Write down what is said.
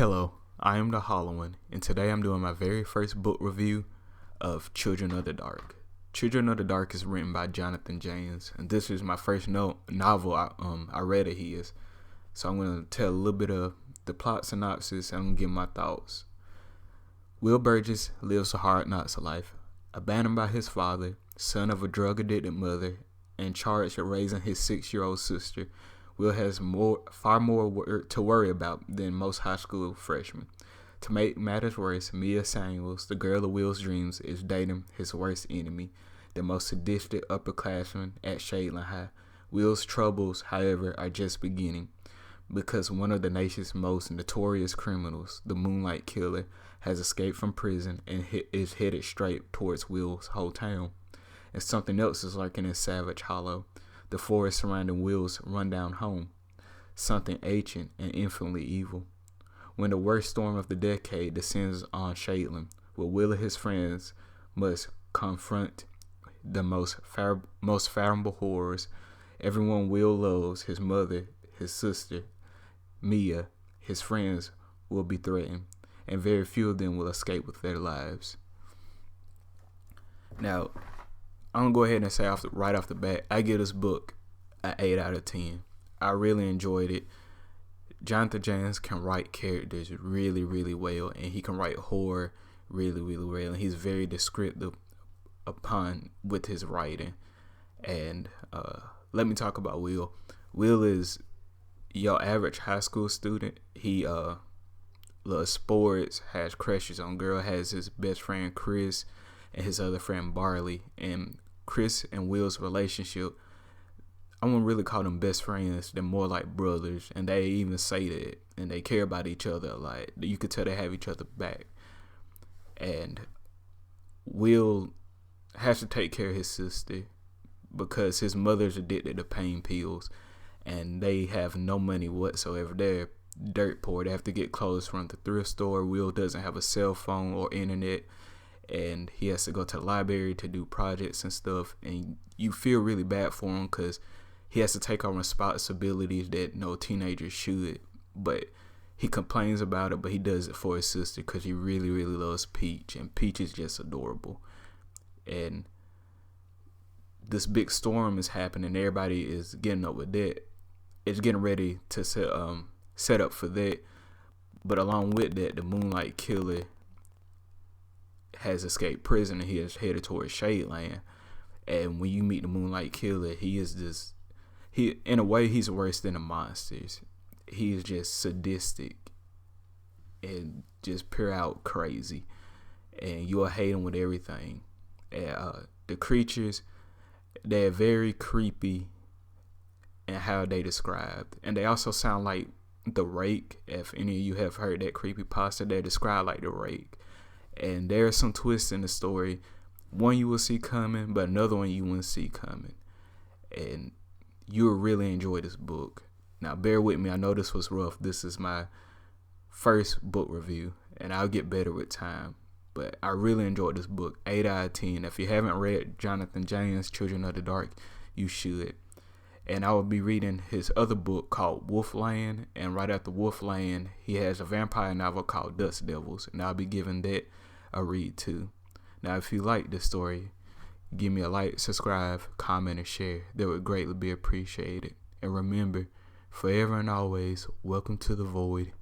Hello, I am the Hollow One, and today I'm doing my very first book review of Children of the Dark. Children of the Dark is written by Jonathan Janz, and this is my first novel I read of his. So I'm going to tell a little bit of the plot synopsis and I'm going to give my thoughts. Will Burgess lives a hard knocks life. Abandoned by his father, son of a drug-addicted mother, and charged with raising his 6-year-old sister, Will has far more to worry about than most high school freshmen. To make matters worse, Mia Samuels, the girl of Will's dreams, is dating his worst enemy, the most sadistic upperclassman at Shadeland High. Will's troubles, however, are just beginning, because one of the nation's most notorious criminals, the Moonlight Killer, has escaped from prison and is headed straight towards Will's hometown. And something else is lurking in Savage Hollow, the forest surrounding Will's rundown home, something ancient and infinitely evil. When the worst storm of the decade descends on Shadeland, where Will and his friends must confront the most fathomable horrors, everyone Will loves, his mother, his sister, Mia, his friends, will be threatened, and very few of them will escape with their lives. Now, I'm going to go ahead and say right off the bat, I give this book an 8 out of 10. I really enjoyed it. Jonathan Janz can write characters really, really well, and he can write horror really, really well, and he's very descriptive with his writing. And let me talk about Will. Will is your average high school student. He loves sports, has crushes on girl, has his best friend Chris and his other friend Barley. And Chris and Will's relationship, I wouldn't really call them best friends. They're more like brothers, and they even say that, and they care about each other a lot. You could tell they have each other back. And Will has to take care of his sister because his mother's addicted to pain pills, and they have no money whatsoever. They're dirt poor. They have to get clothes from the thrift store. Will doesn't have a cell phone or internet, and he has to go to the library to do projects and stuff. And you feel really bad for him because he has to take on responsibilities that no teenager should. But he complains about it, but he does it for his sister because he really, really loves Peach, and Peach is just adorable. And this big storm is happening. Everybody is getting up with that. It's getting ready to set up for that. But along with that, the Moonlight Killer has escaped prison and he is headed towards Shadeland. And when you meet the Moonlight Killer, in a way, he's worse than the monsters. He is just sadistic and just pure out crazy. And you'll hate him with everything. And the creatures, they're very creepy in how they described. And they also sound like the Rake. If any of you have heard that creepypasta, they're described like the Rake. And there are some twists in the story. One you will see coming, but another one you won't see coming. And you will really enjoy this book. Now, bear with me. I know this was rough. This is my first book review, and I'll get better with time. But I really enjoyed this book. 8 out of 10. If you haven't read Jonathan Janz, Children of the Dark, you should. And I will be reading his other book called Wolfland. And right after Wolfland, he has a vampire novel called Dust Devils. And I'll be giving that a read too. Now, if you like this story, give me a like, subscribe, comment, and share. That would greatly be appreciated. And remember, forever and always, welcome to the void.